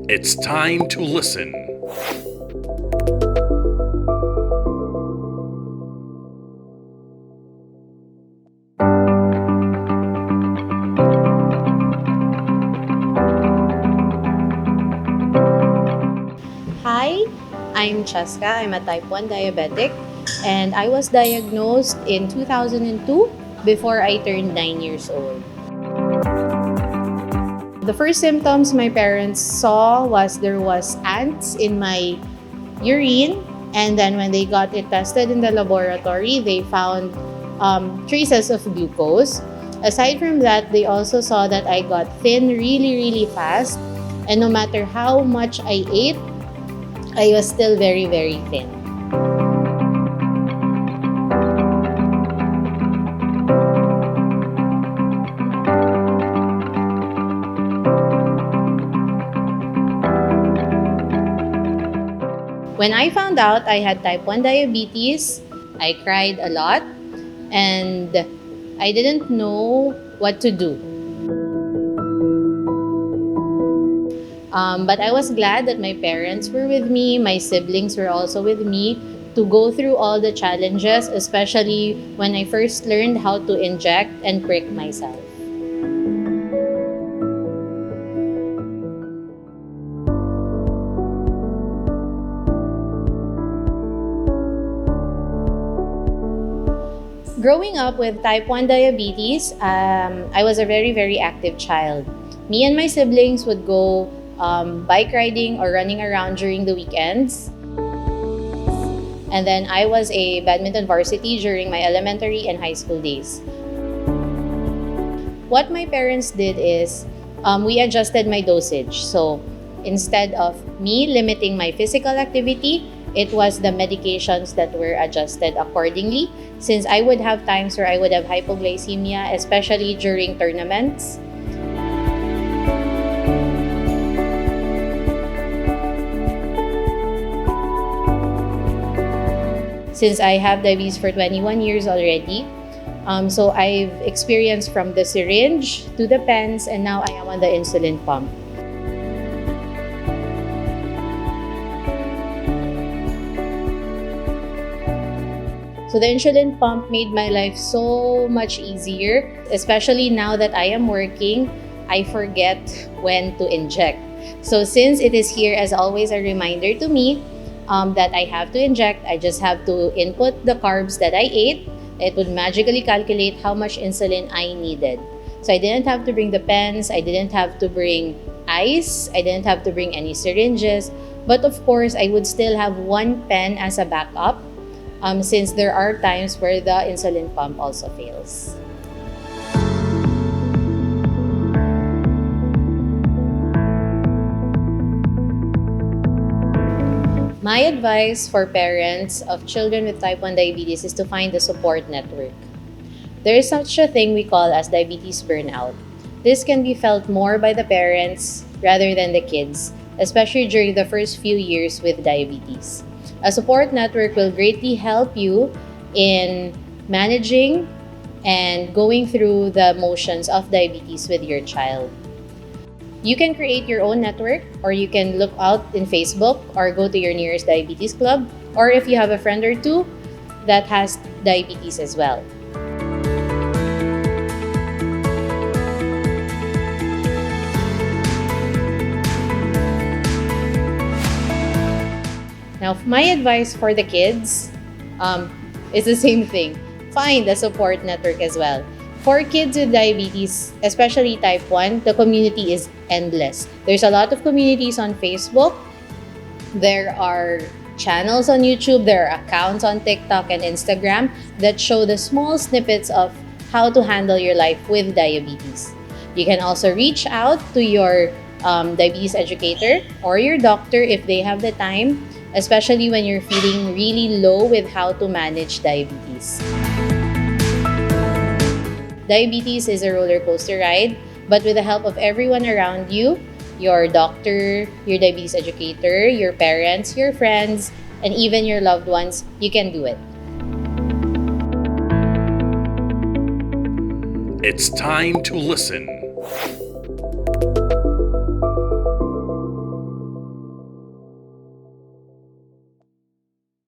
It's time to listen. Hi, I'm Chesca. I'm a type 1 diabetic and I was diagnosed in 2002 before I turned 9 years old. The first symptoms my parents saw was there was ants in my urine, and then when they got it tested in the laboratory, they found traces of glucose. Aside from that, they also saw that I got thin really fast, and no matter how much I ate, I was still very thin. When I found out I had type 1 diabetes, I cried a lot and I didn't know what to do. But I was glad that my parents were with me, my siblings were also with me to go through all the challenges, especially when I first learned how to inject and prick myself. Growing up with type 1 diabetes, I was a very active child. Me and my siblings would go bike riding or running around during the weekends. And then I was a badminton varsity during my elementary and high school days. What my parents did is we adjusted my dosage. So instead of me limiting my physical activity, it was the medications that were adjusted accordingly, since I would have times where I would have hypoglycemia, especially during tournaments. Since I have diabetes for 21 years already, so I've experienced from the syringe to the pens, and now I am on the insulin pump. So the insulin pump made my life so much easier, especially now that I am working, I forget when to inject. So since it is here as always a reminder to me that I have to inject, I just have to input the carbs that I ate. It would magically calculate how much insulin I needed. So I didn't have to bring the pens, I didn't have to bring ice, I didn't have to bring any syringes. But of course, I would still have one pen as a backup, since there are times where the insulin pump also fails. My advice for parents of children with type 1 diabetes is to find a support network. There is such a thing we call as diabetes burnout. This can be felt more by the parents rather than the kids, especially during the first few years with diabetes. A support network will greatly help you in managing and going through the motions of diabetes with your child. You can create your own network, or you can look out in Facebook or go to your nearest diabetes club, or if you have a friend or two that has diabetes as well. Now, my advice for the kids is the same thing. Find a support network as well. For kids with diabetes, especially type 1, the community is endless. There's a lot of communities on Facebook. There are channels on YouTube. There are accounts on TikTok and Instagram that show the small snippets of how to handle your life with diabetes. You can also reach out to your diabetes educator or your doctor if they have the time, especially when you're feeling really low with how to manage diabetes. Diabetes is a roller coaster ride, but with the help of everyone around you, your doctor, your diabetes educator, your parents, your friends, and even your loved ones, you can do it. It's time to listen.